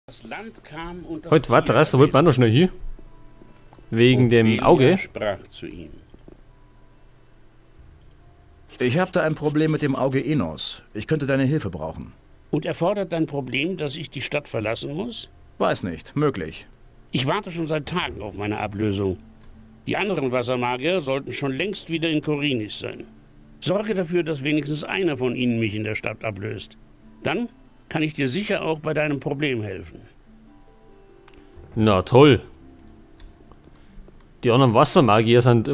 Das Land kam und das Heute warte, da wollte man noch schnell hier. Wegen und dem Belia Auge. sprach zu ihm. Ich habe da ein Problem mit dem Auge Enos. Ich könnte deine Hilfe brauchen. Und erfordert dein Problem, dass ich die Stadt verlassen muss? Weiß nicht. Möglich. Ich warte schon seit Tagen auf meine Ablösung. Die anderen Wassermagier sollten schon längst wieder in Korinis sein. Sorge dafür, dass wenigstens einer von ihnen mich in der Stadt ablöst. Dann kann ich dir sicher auch bei deinem Problem helfen. Na toll. Die anderen Wassermagier sind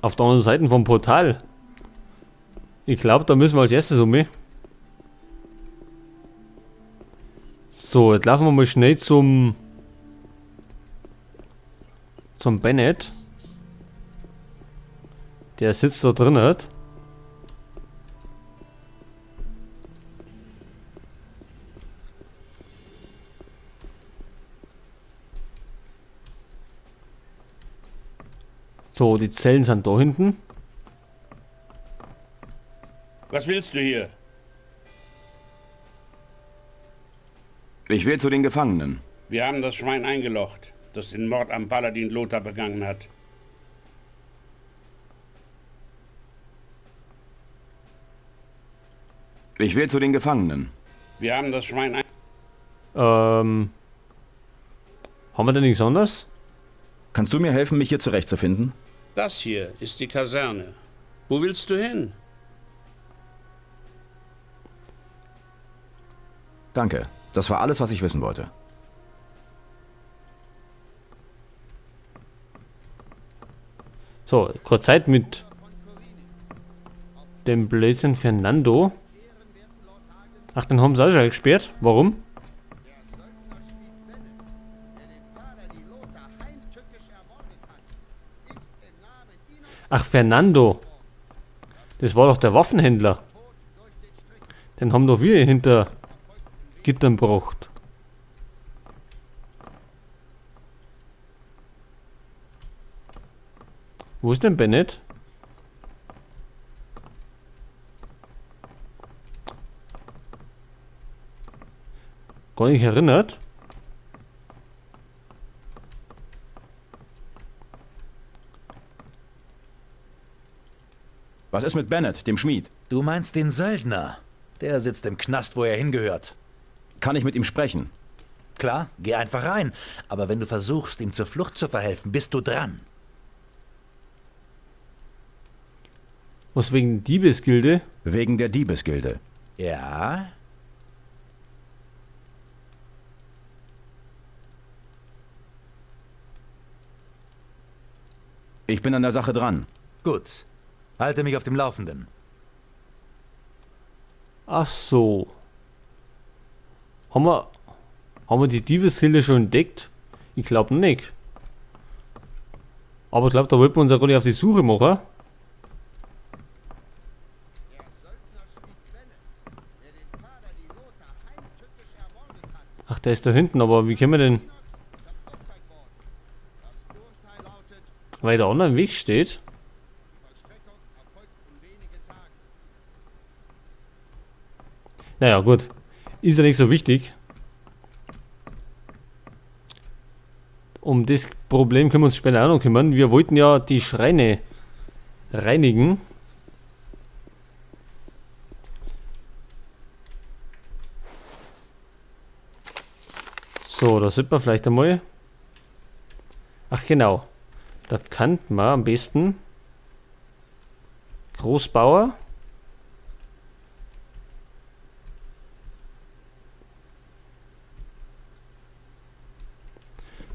auf der anderen Seite vom Portal. Ich glaube, da müssen wir als erstes um. So, jetzt laufen wir mal schnell zum Bennett. Der sitzt da drin. Hat. So, die Zellen sind da hinten. Was willst du hier? Ich will zu den Gefangenen. Wir haben das Schwein eingelocht, das den Mord am Paladin Lothar begangen hat. Ich will zu den Gefangenen. Wir haben das Schwein Haben wir denn nichts anderes? Kannst du mir helfen, mich hier zurechtzufinden? Das hier ist die Kaserne. Wo willst du hin? Danke. Das war alles, was ich wissen wollte. So, kurz Zeit mit dem Blödsinn Fernando. Ach, den haben sie auch schon gesperrt. Warum? Ach, Fernando. Das war doch der Waffenhändler. Den haben doch wir hinter Gittern gebracht. Wo ist denn Bennett? Gar nicht erinnert. Was ist mit Bennett, dem Schmied? Du meinst den Söldner. Der sitzt im Knast, wo er hingehört. Kann ich mit ihm sprechen? Klar, geh einfach rein. Aber wenn du versuchst, ihm zur Flucht zu verhelfen, bist du dran. Was wegen Diebesgilde? Wegen der Diebesgilde. Ja? Ich bin an der Sache dran. Gut. Halte mich auf dem Laufenden. Ach so. Haben wir die Diebesgilde schon entdeckt? Ich glaube nicht. Aber ich glaube, da wollten wir uns ja gar nicht auf die Suche machen. Ach, der ist da hinten, aber wie können wir denn... Weil der andere im Weg steht. Naja, gut. Ist ja nicht so wichtig. Um das Problem können wir uns später auch noch kümmern. Wir wollten ja die Schreine reinigen. So, da sieht man vielleicht einmal. Ach genau. Da kann man am besten Großbauer.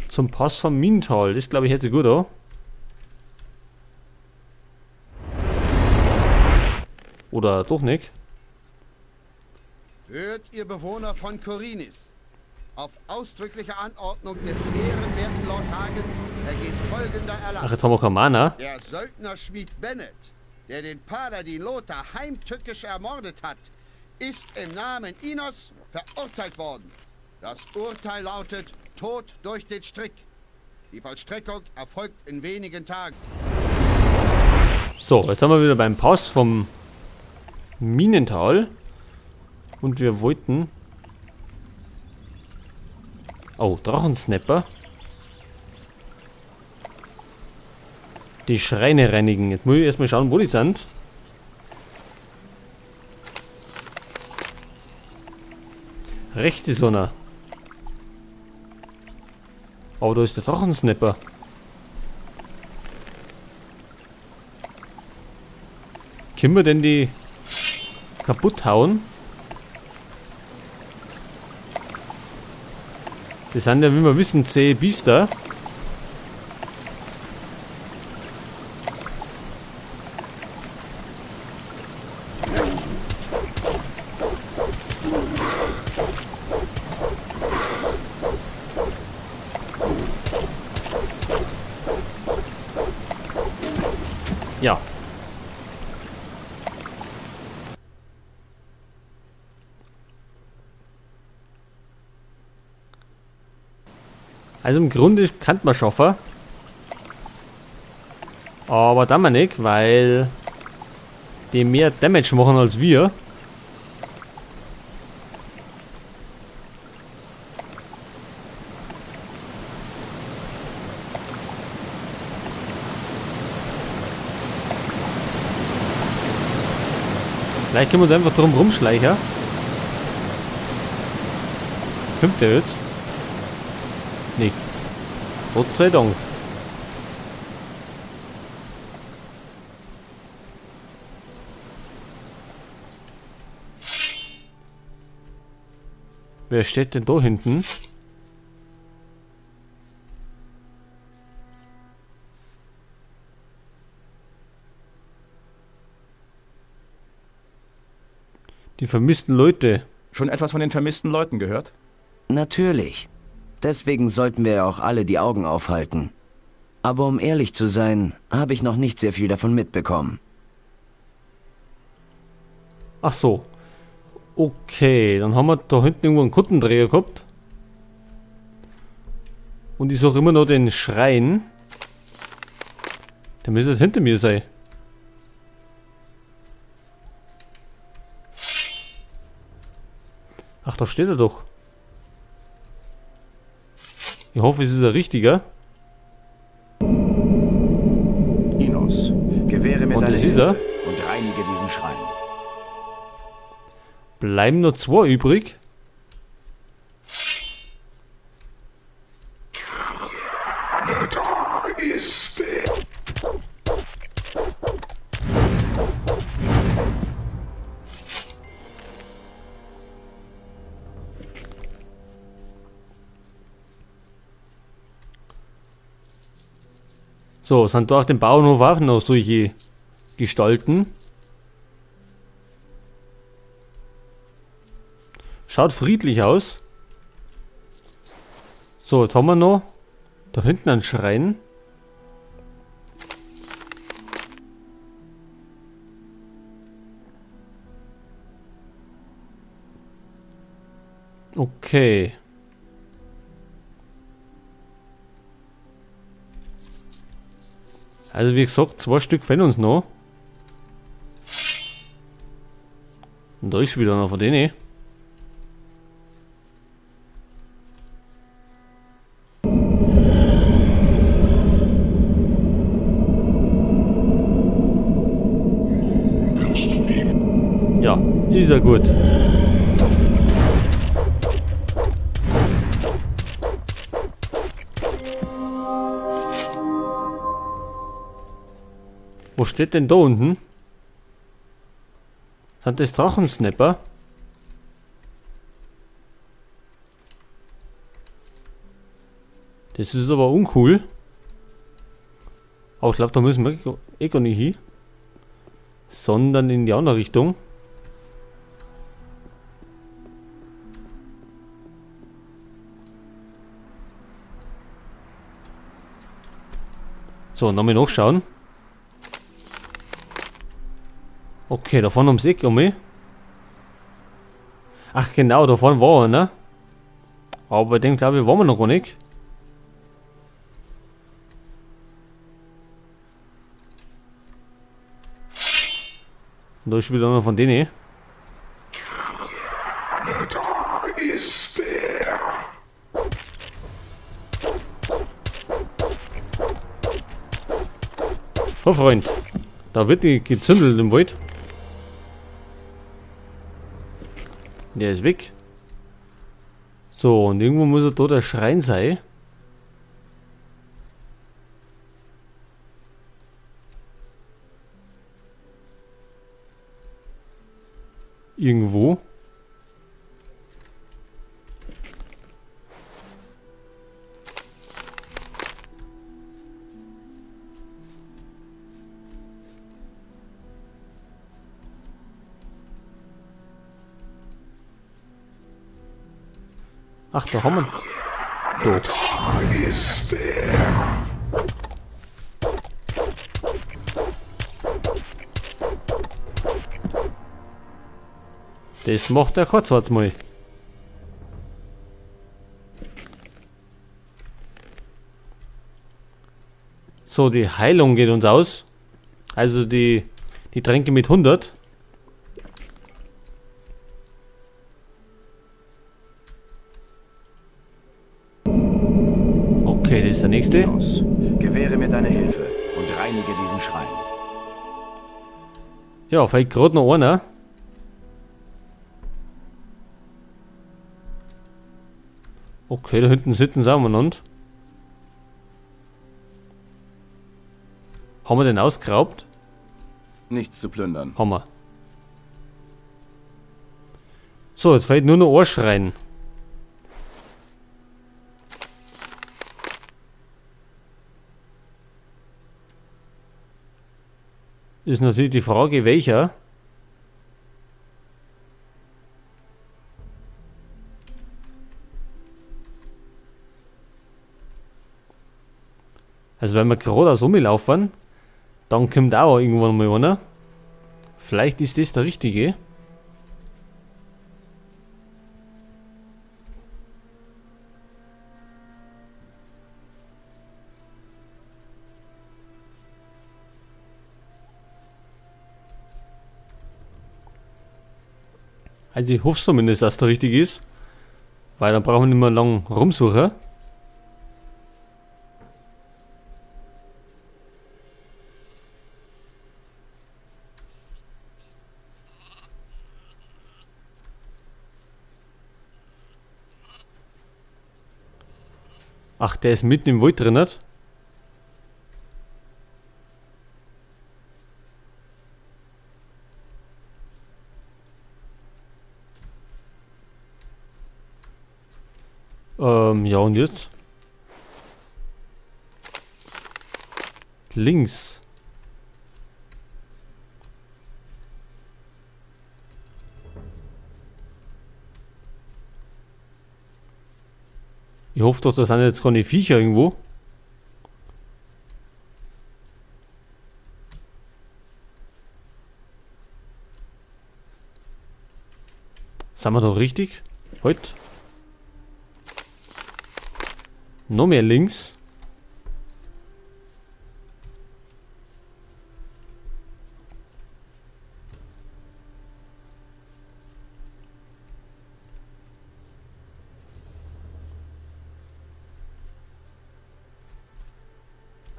Zum Pass vom Minental. Das glaube ich jetzt gut, oder? Oder doch nicht? Hört ihr Bewohner von Korinis. Auf ausdrückliche Anordnung des ehrenwerten Lord Hagens ergeht folgender Erlass. Ach, jetzt haben wir keinen Mana. Der Söldnerschmied Bennett, der den Paladin Lothar heimtückisch ermordet hat, ist im Namen Inos verurteilt worden. Das Urteil lautet Tod durch den Strick. Die Vollstreckung erfolgt in wenigen Tagen. So, jetzt sind wir wieder beim Pass vom Minental. Und wir wollten Oh, Drachensnapper. Die Schreine reinigen. Jetzt muss ich erstmal schauen, wo die sind. Rechts ist einer. Oh, da ist der Drachensnapper. Können wir denn die kaputt hauen? Das sind ja, wie wir wissen, zähe Biester. Ja. Also im Grunde kann man schaffen. Aber dann mal nicht, weil die mehr Damage machen als wir. Vielleicht können wir uns einfach drum rumschleichen. Kommt der jetzt? Nicht. Gott sei Dank. Wer steht denn da hinten? Die vermissten Leute. Schon etwas von den vermissten Leuten gehört? Natürlich. Deswegen sollten wir auch alle die Augen aufhalten. Aber um ehrlich zu sein, habe ich noch nicht sehr viel davon mitbekommen. Ach so. Okay, dann haben wir da hinten irgendwo einen Kuttendreher gehabt. Und ich suche immer noch den Schrein. Der müsste jetzt hinter mir sein. Ach, da steht er doch. Ich hoffe, es ist ein richtiger. Inos, gewähre mir Und deine das ist er. Hilfe und reinige diesen Schrein. Bleiben nur 2 übrig. Da ist er. So, sind da auf dem Bauernhof auch noch solche Gestalten. Schaut friedlich aus. So, jetzt haben wir noch da hinten einen Schrein. Okay. Also wie gesagt, 2 Stück fehlen uns noch. Und da ist wieder einer von denen. Ja, ist er gut. Wo steht denn da unten? Sind das Drachensnapper? Das ist aber uncool. Aber ich glaube, da müssen wir eh gar nicht hin. Sondern in die andere Richtung. So, nochmal nachschauen. Okay, da vorne ums Eck um mich. Ach genau, da vorne war er, ne? Aber bei dem glaube ich waren wir noch gar nicht. Und da ist wieder einer von denen. Da ist er. Oh Freund, da wird die gezündelt im Wald. Der ist weg. So, und irgendwo muss er da der Schrein sein. Irgendwo. Ach, da haben wir ihn. Tot. Das macht der Katzwatz mal. So, die Heilung geht uns aus. Also die Tränke mit 100. Okay, das ist der nächste. Enos, gewähre mir deine Hilfe und reinige diesen Schrein. Ja, vielleicht gerade noch einer. Okay, da hinten sitzen sie miteinander. Haben wir den ausgeraubt? Nichts zu plündern. Haben wir. So, jetzt fehlt nur noch ein Schrein. Ist natürlich die Frage, welcher. Also wenn wir gerade so laufen, dann kommt auch irgendwann mal einer. Vielleicht ist das der richtige. Also ich hoffe zumindest, dass der richtig ist. Weil dann brauchen wir nicht mehr lang rumsuchen. Ach, der ist mitten im Wald drin, nicht? Ja und jetzt? Links. Ich hoffe doch, das sind jetzt keine Viecher irgendwo. Sind wir doch richtig? Halt. Noch mehr links.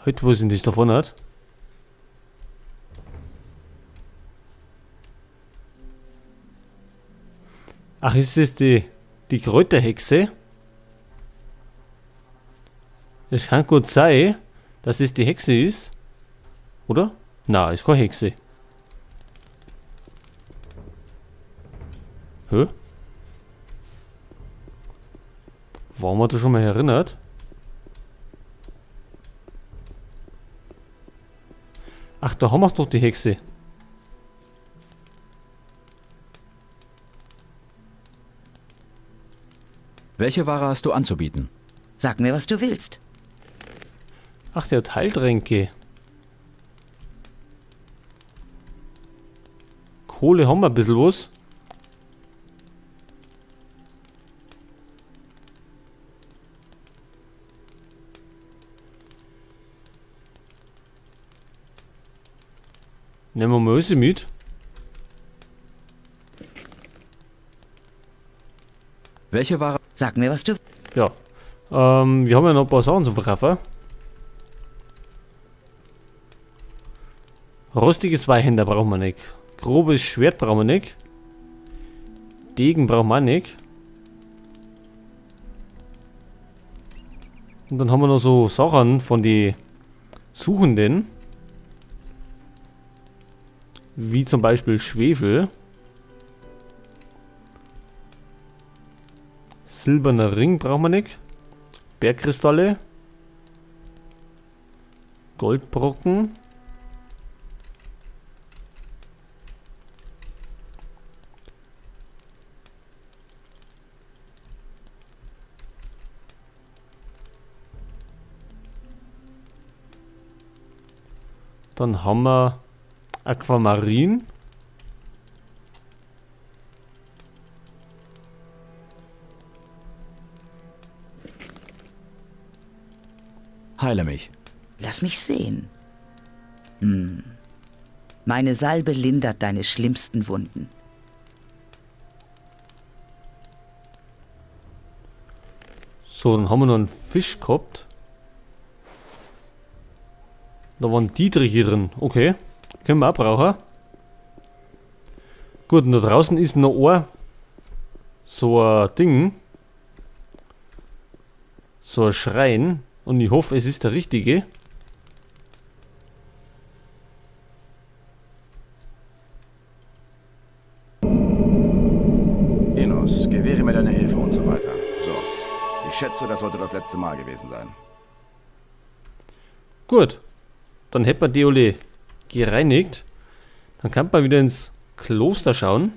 Heute, wo sind die davon hat? Ach, ist das die Kräuterhexe? Es kann gut sein, dass es die Hexe ist. Oder? Na, ist keine Hexe. Hä? Waren wir da schon mal erinnert? Ach, da haben wir doch die Hexe. Welche Ware hast du anzubieten? Sag mir, was du willst. Ach, der hat Heiltränke. Kohle haben wir ein bisschen was. Nehmen wir mal alles mit. Welche Ware? Sag mir, was du... Ja. Wir haben ja noch ein paar Sachen zu verkaufen. Rostige Zweihänder brauchen wir nicht. Grobes Schwert brauchen wir nicht. Degen brauchen wir nicht. Und dann haben wir noch so Sachen von den Suchenden. Wie zum Beispiel Schwefel. Silberner Ring brauchen wir nicht. Bergkristalle. Goldbrocken. Dann haben wir Aquamarin. Heile mich. Lass mich sehen. Meine Salbe lindert deine schlimmsten Wunden. So, dann haben wir noch einen Fisch gehabt. Da waren Dietrich hier drin. Okay. Können wir auch brauchen. Gut, und da draußen ist noch so ein Ding. So ein Schrein. Und ich hoffe, es ist der richtige. Enos, gewähre mir deine Hilfe und so weiter. So. Ich schätze, das sollte das letzte Mal gewesen sein. Gut. Dann hätten wir die alle gereinigt. Dann kann man wieder ins Kloster schauen.